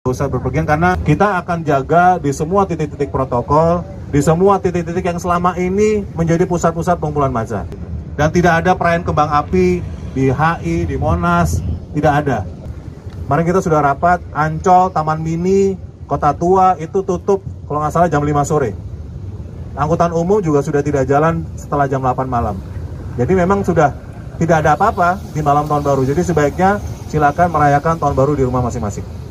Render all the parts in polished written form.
usah berpergian karena kita akan jaga di semua titik-titik protokol, di semua titik-titik yang selama ini menjadi pusat-pusat pengumpulan massa. Dan tidak ada perayaan kembang api di HI, di Monas, tidak ada. Kemarin kita sudah rapat, Ancol, Taman Mini, Kota Tua itu tutup kalau nggak salah jam 5 sore. Angkutan umum juga sudah tidak jalan setelah jam 8 malam. Jadi memang sudah tidak ada apa-apa di malam tahun baru. Jadi sebaiknya silakan merayakan tahun baru di rumah masing-masing.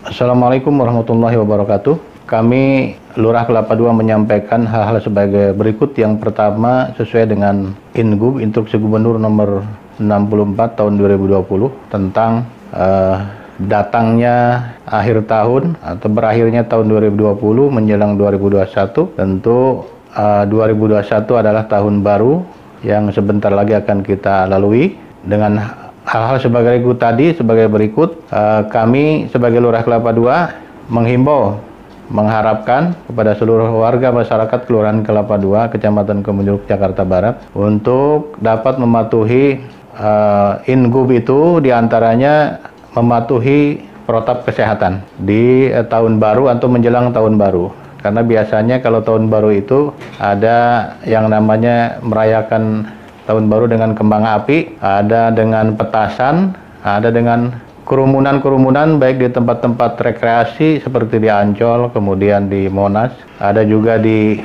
Assalamualaikum warahmatullahi wabarakatuh. Kami Lurah Kelapa II menyampaikan hal-hal sebagai berikut. Yang pertama, sesuai dengan Ingub, Instruksi Gubernur nomor 64 tahun 2020 tentang datangnya akhir tahun atau berakhirnya tahun 2020 menjelang 2021. Tentu 2021 adalah tahun baru yang sebentar lagi akan kita lalui dengan hal-hal sebagai berikut tadi. Sebagai berikut, kami sebagai Lurah Kelapa II menghimbau, mengharapkan kepada seluruh warga masyarakat Kelurahan Kelapa II, Kecamatan Kebonjeruk, Jakarta Barat untuk dapat mematuhi Ingub itu, diantaranya mematuhi protap kesehatan di tahun baru atau menjelang tahun baru. Karena biasanya kalau tahun baru itu ada yang namanya merayakan tahun baru dengan kembang api, ada dengan petasan, ada dengan kerumunan-kerumunan baik di tempat-tempat rekreasi seperti di Ancol, kemudian di Monas, ada juga di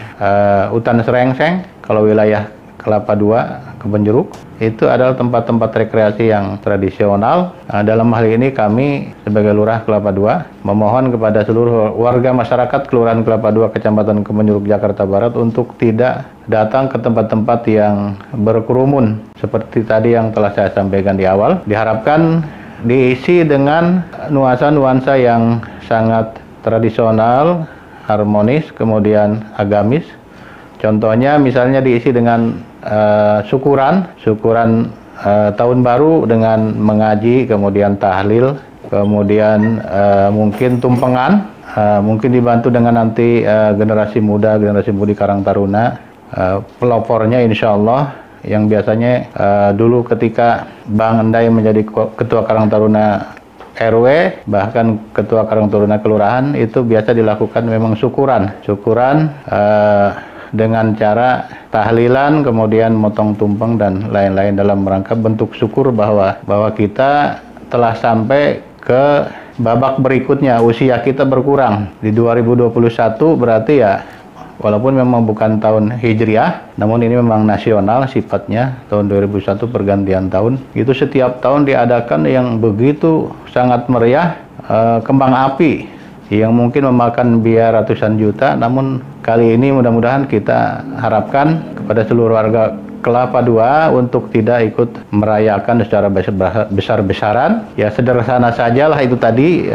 Hutan Serengseng kalau wilayah Kelapa II, Kebonjeruk. Itu adalah tempat-tempat rekreasi yang tradisional. Dalam hal ini kami sebagai Lurah Kelapa II memohon kepada seluruh warga masyarakat Kelurahan Kelapa II, Kecamatan Kebonjeruk, Jakarta Barat untuk tidak datang ke tempat-tempat yang berkerumun seperti tadi yang telah saya sampaikan di awal. Diharapkan diisi dengan nuansa-nuansa yang sangat tradisional, harmonis, kemudian agamis. Contohnya misalnya diisi dengan syukuran tahun baru dengan mengaji, kemudian tahlil, kemudian mungkin tumpengan, mungkin dibantu dengan nanti generasi muda, generasi mudi Karang Taruna, pelopornya insya Allah yang biasanya dulu ketika Bang Endai menjadi Ketua Karang Taruna RW, bahkan Ketua Karang Taruna Kelurahan, itu biasa dilakukan memang syukuran dengan cara tahlilan, kemudian motong tumpeng dan lain-lain dalam rangka bentuk syukur bahwa kita telah sampai ke babak berikutnya, usia kita berkurang. Di 2021 berarti ya, walaupun memang bukan tahun Hijriah, namun ini memang nasional sifatnya, tahun 2001 pergantian tahun. Itu setiap tahun diadakan yang begitu sangat meriah, kembang api yang mungkin memakan biaya ratusan juta, namun kali ini mudah-mudahan kita harapkan kepada seluruh warga Kelapa II untuk tidak ikut merayakan secara besar-besaran. Ya sederhana sajalah itu tadi.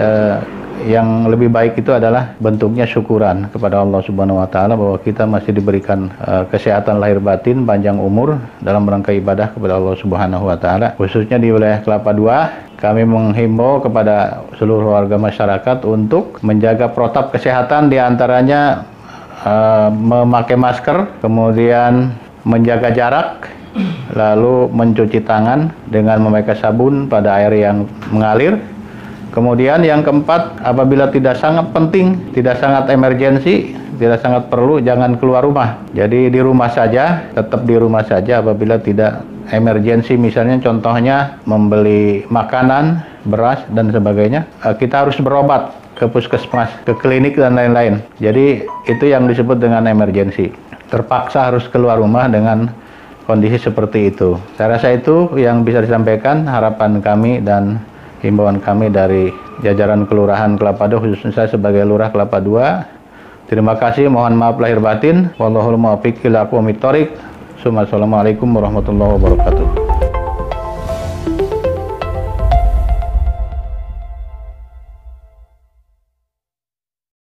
Yang lebih baik itu adalah bentuknya syukuran kepada Allah Subhanahu wa Ta'ala bahwa kita masih diberikan kesehatan lahir batin, panjang umur dalam rangka ibadah kepada Allah Subhanahu wa Ta'ala. Khususnya di wilayah Kelapa II, kami menghimbau kepada seluruh warga masyarakat untuk menjaga protap kesehatan, diantaranya memakai masker, kemudian menjaga jarak, lalu mencuci tangan dengan memakai sabun pada air yang mengalir. Kemudian yang keempat, apabila tidak sangat penting, tidak sangat emergensi, tidak sangat perlu, jangan keluar rumah. Jadi di rumah saja, tetap di rumah saja apabila tidak emergensi. Misalnya contohnya membeli makanan, beras, dan sebagainya. Kita harus berobat ke puskesmas, ke klinik, dan lain-lain. Jadi itu yang disebut dengan emergensi. Terpaksa harus keluar rumah dengan kondisi seperti itu. Saya rasa itu yang bisa disampaikan, harapan kami dan himbauan kami dari jajaran Kelurahan Kelapa II, khususnya saya sebagai Lurah Kelapa II. Terima kasih, mohon maaf lahir batin. Wallahul muwaffiq ila aqwamit thoriq. Assalamualaikum warahmatullahi wabarakatuh.